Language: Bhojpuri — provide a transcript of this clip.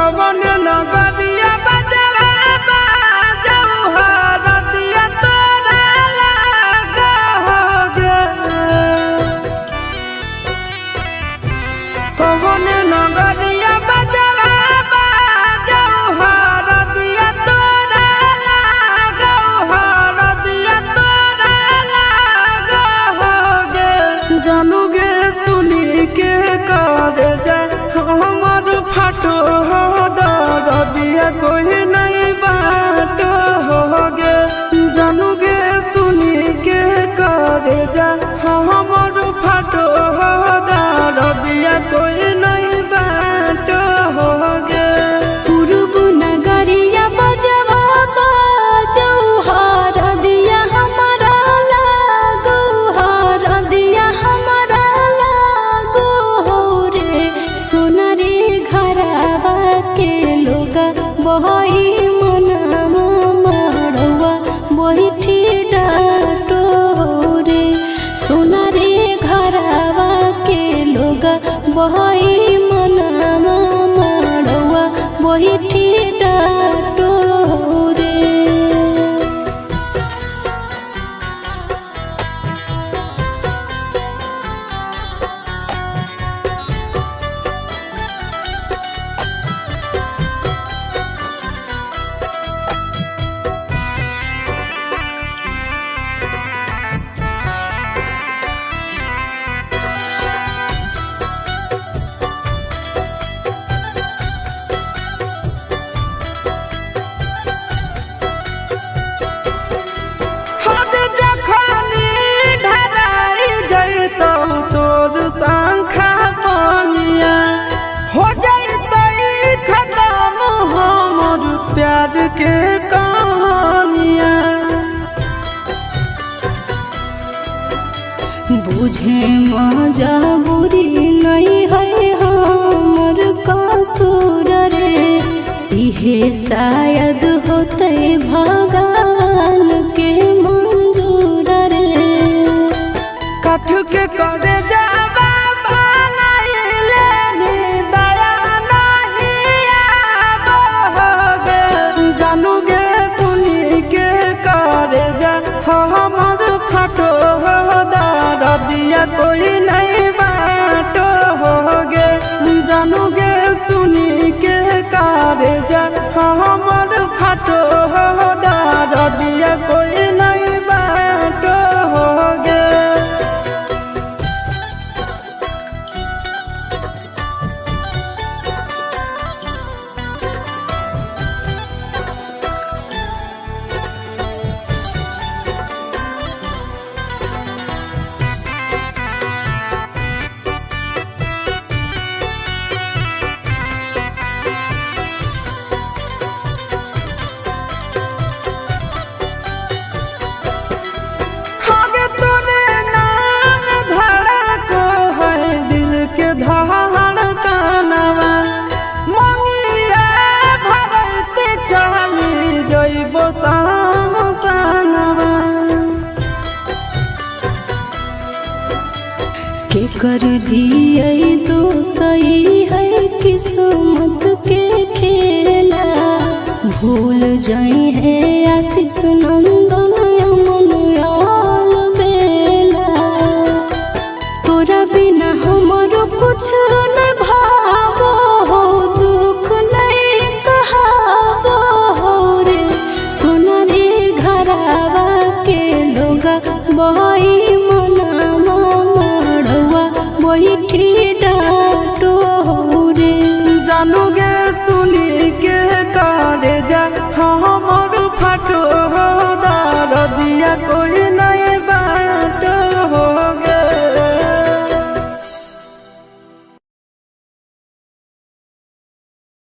कवन नगरिया बजवा बाजऊ हरदिया तोरा लागोगे। कवन नगरिया बजवा बाजऊ हरदिया तोरा लागऊ हरदिया तोरा लागोगे। जानूगे सुनी के कर जा हमर फाटो हो दरदिया कोई नहीं बाटो होगे। जानूगे सुनी के कर जा हमर फाटो हो दरदिया कोई नहीं बाटो होगे। पूर्व नगरिया बजवा बाजऊ हरदिया हमारा लागो हरदिया हमारा लागो हो रे। सोनारी घरवा के लोगा बहई मनवा मड़वा बैठी डाटो हो रे। सोनारी घरवा के लोगा बहई मनवा मड़वा बैठी डाटो हो रे। हद जखनी ढराई जैतौ तोर शंखा बनिया हो जैतै खत्म हमर प्यार के कहानिया। बुझे मजबूरी नहीं है हमर कसूर रे। इहे शायद होते भगवान के मंजूर रे। काठ के करे जावा बनाइले नी दया नहीं आवोगे। जानूगे सुनी के करे जा हमर फाटो हो दरदिया कोई नहीं बाटो होगे। जानूगे सुनी के करे जा हमर फाटो हो दरदिया कोई नहीं बाटो होगे। आगे तोरे नाम धड़को है दिल के धड़कनवा। मंगिया भरते चली जइबो सामसनवा। के कर दिए तो सही है किस्मत के खेला। भूल जाई है आशीष नंदन अमन आल बेला। तोरा बिना हमरो कुछ न भावो हो दुख नहीं सहावो हो रे। सोनारी घरवा के लोगा बहई मनवा मड़वा बैठी डाटो हो रे। जानूगे सुनी के करे जा हमर फाटो हो दरदिया कोई